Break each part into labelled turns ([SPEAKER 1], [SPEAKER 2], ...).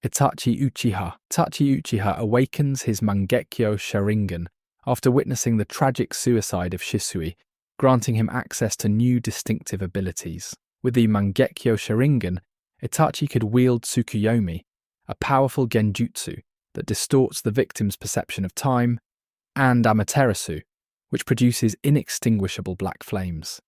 [SPEAKER 1] Itachi Uchiha. Itachi Uchiha awakens his Mangekyō Sharingan after witnessing the tragic suicide of Shisui, granting him access to new distinctive abilities. With the Mangekyō Sharingan, Itachi could wield Tsukuyomi, a powerful genjutsu that distorts the victim's perception of time, and Amaterasu, which produces inextinguishable black flames.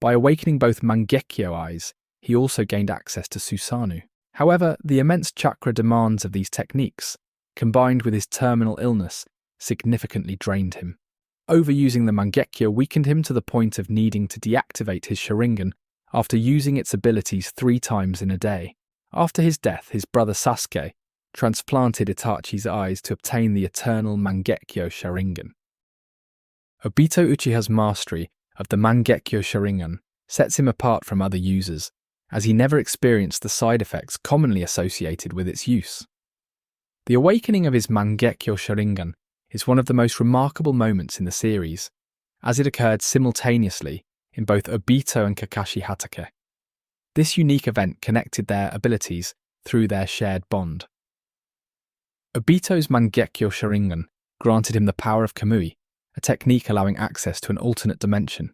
[SPEAKER 1] By awakening both Mangekyō eyes, he also gained access to Susanoo. However, the immense chakra demands of these techniques, combined with his terminal illness, significantly drained him. Overusing the Mangekyō weakened him to the point of needing to deactivate his Sharingan after using its abilities 3 times in a day. After his death, his brother Sasuke transplanted Itachi's eyes to obtain the eternal Mangekyō Sharingan. Obito Uchiha's mastery of the Mangekyō Sharingan sets him apart from other users, as he never experienced the side effects commonly associated with its use. The awakening of his Mangekyō Sharingan is one of the most remarkable moments in the series, as it occurred simultaneously in both Obito and Kakashi Hatake. This unique event connected their abilities through their shared bond. Obito's Mangekyō Sharingan granted him the power of Kamui, a technique allowing access to an alternate dimension.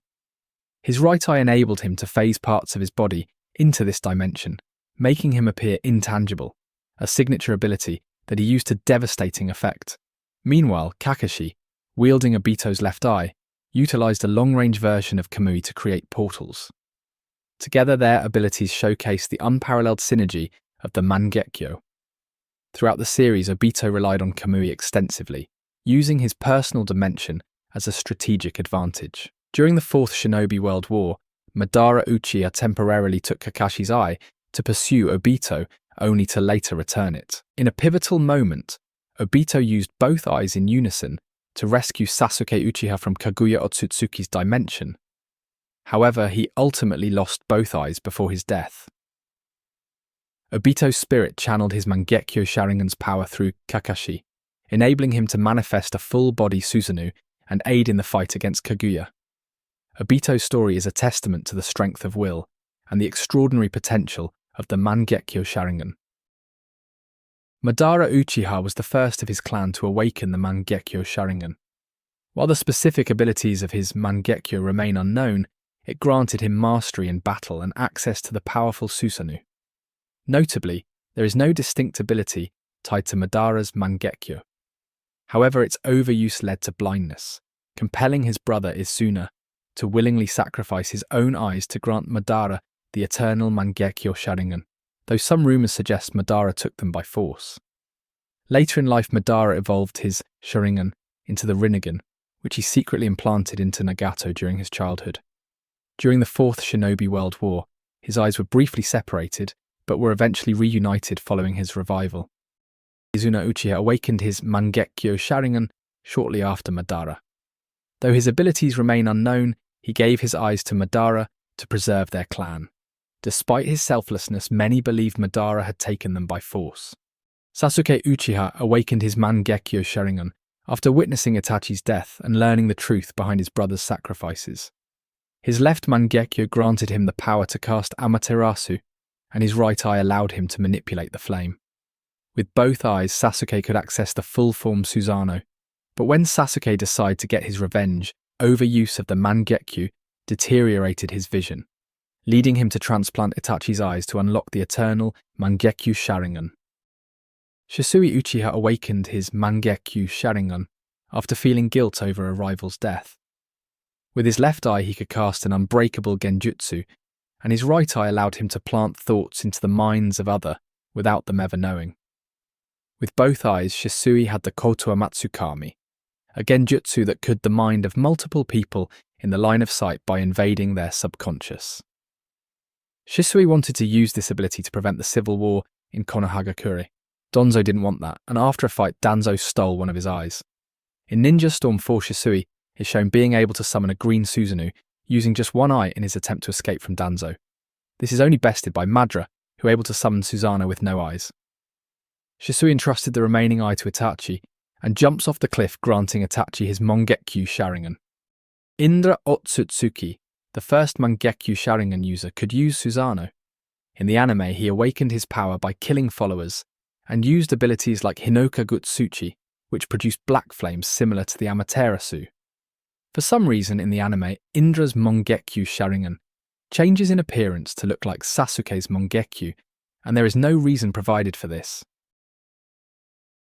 [SPEAKER 1] His right eye enabled him to phase parts of his body into this dimension, making him appear intangible, a signature ability that he used to devastating effect. Meanwhile, Kakashi, wielding Obito's left eye, utilized a long-range version of Kamui to create portals. Together, their abilities showcase the unparalleled synergy of the Mangekyō. Throughout the series, Obito relied on Kamui extensively, using his personal dimension as a strategic advantage. During the Fourth Shinobi World War, Madara Uchiha temporarily took Kakashi's eye to pursue Obito, only to later return it. In a pivotal moment, Obito used both eyes in unison to rescue Sasuke Uchiha from Kaguya Otsutsuki's dimension. However, he ultimately lost both eyes before his death. Obito's spirit channeled his Mangekyō Sharingan's power through Kakashi, enabling him to manifest a full-body Susanoo and aid in the fight against Kaguya. Obito's story is a testament to the strength of will and the extraordinary potential of the Mangekyō Sharingan. Madara Uchiha was the first of his clan to awaken the Mangekyō Sharingan. While the specific abilities of his Mangekyō remain unknown, it granted him mastery in battle and access to the powerful Susanoo. Notably, there is no distinct ability tied to Madara's Mangekyō. However, its overuse led to blindness, compelling his brother Izuna to willingly sacrifice his own eyes to grant Madara the eternal Mangekyō Sharingan, though some rumors suggest Madara took them by force. Later in life, Madara evolved his Sharingan into the Rinnegan, which he secretly implanted into Nagato during his childhood. During the Fourth Shinobi World War, his eyes were briefly separated, but were eventually reunited following his revival. Izuna Uchiha awakened his Mangekyō Sharingan shortly after Madara. Though his abilities remain unknown, he gave his eyes to Madara to preserve their clan. Despite his selflessness, many believed Madara had taken them by force. Sasuke Uchiha awakened his Mangekyō Sharingan after witnessing Itachi's death and learning the truth behind his brother's sacrifices. His left Mangekyō granted him the power to cast Amaterasu, and his right eye allowed him to manipulate the flame. With both eyes, Sasuke could access the full-form Susanoo, but when Sasuke decided to get his revenge, overuse of the Mangekyō deteriorated his vision, leading him to transplant Itachi's eyes to unlock the eternal Mangekyō Sharingan. Shisui Uchiha awakened his Mangekyō Sharingan after feeling guilt over a rival's death. With his left eye, he could cast an unbreakable genjutsu, and his right eye allowed him to plant thoughts into the minds of others without them ever knowing. With both eyes, Shisui had the Koto Amatsukami, a genjutsu that could the mind of multiple people in the line of sight by invading their subconscious. Shisui wanted to use this ability to prevent the civil war in Konohagakure. Danzo didn't want that, and after a fight, Danzo stole one of his eyes. In Ninja Storm 4, Shisui is shown being able to summon a green Susanoo using just one eye in his attempt to escape from Danzo. This is only bested by Madara, who is able to summon Susanoo with no eyes. Shisui entrusted the remaining eye to Itachi and jumps off the cliff, granting Itachi his Mangekyou Sharingan. Indra Otsutsuki, the first Mangekyou Sharingan user, could use Susanoo. In the anime, he awakened his power by killing followers and used abilities like Hinoka Gutsuchi, which produced black flames similar to the Amaterasu. For some reason in the anime, Indra's Mangekyō Sharingan changes in appearance to look like Sasuke's Mangekyou, and there is no reason provided for this.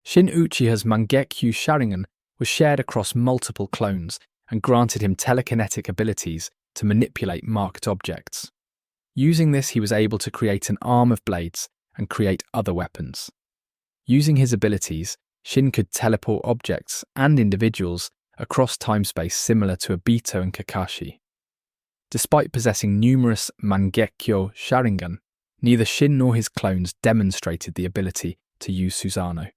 [SPEAKER 1] Shin Uchiha's Mangekyō Sharingan was shared across multiple clones and granted him telekinetic abilities to manipulate marked objects. Using this, he was able to create an arm of blades and create other weapons. Using his abilities, Shin could teleport objects and individuals across time-space similar to Obito and Kakashi. Despite possessing numerous Mangekyō Sharingan, neither Shin nor his clones demonstrated the ability to use Susanoo.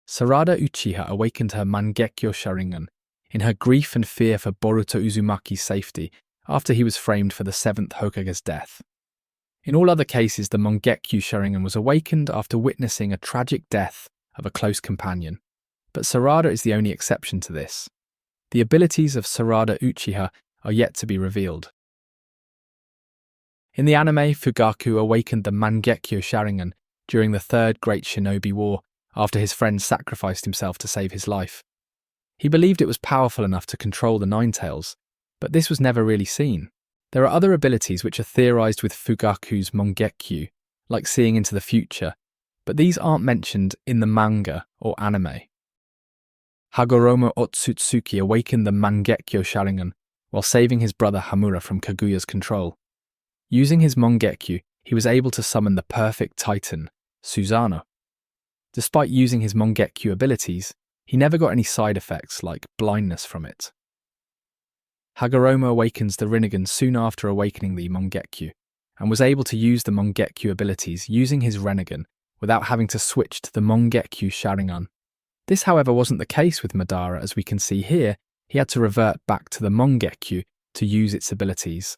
[SPEAKER 1] Sada Uchiha awakened her Mangekyō Sharingan in her grief and fear for Boruto Uzumaki's safety after he was framed for the 7th Hokage's death. In all other cases, the Mangekyō Sharingan was awakened after witnessing a tragic death of a close companion, but Sarada is the only exception to this. The abilities of Sada Uchiha are yet to be revealed. In the anime, Fugaku awakened the Mangekyō Sharingan during the Third Great Shinobi War after his friend sacrificed himself to save his life. He believed it was powerful enough to control the Nine-Tails, but this was never really seen. There are other abilities which are theorized with Fugaku's Mangekyou, like seeing into the future, but these aren't mentioned in the manga or anime. Indra Otsutsuki awakened the Mangekyō Sharingan while saving his brother Hamura from Kaguya's control. Using his Mangekyou, he was able to summon the perfect titan, Susanoo. Despite using his Mangekyou abilities, he never got any side effects like blindness from it. Hagoromo awakens the Rinnegan soon after awakening the Mangekyou, and was able to use the Mangekyou abilities using his Rinnegan without having to switch to the Mangekyou Sharingan. This, however, wasn't the case with Madara, as we can see here. He had to revert back to the Mangekyou to use its abilities.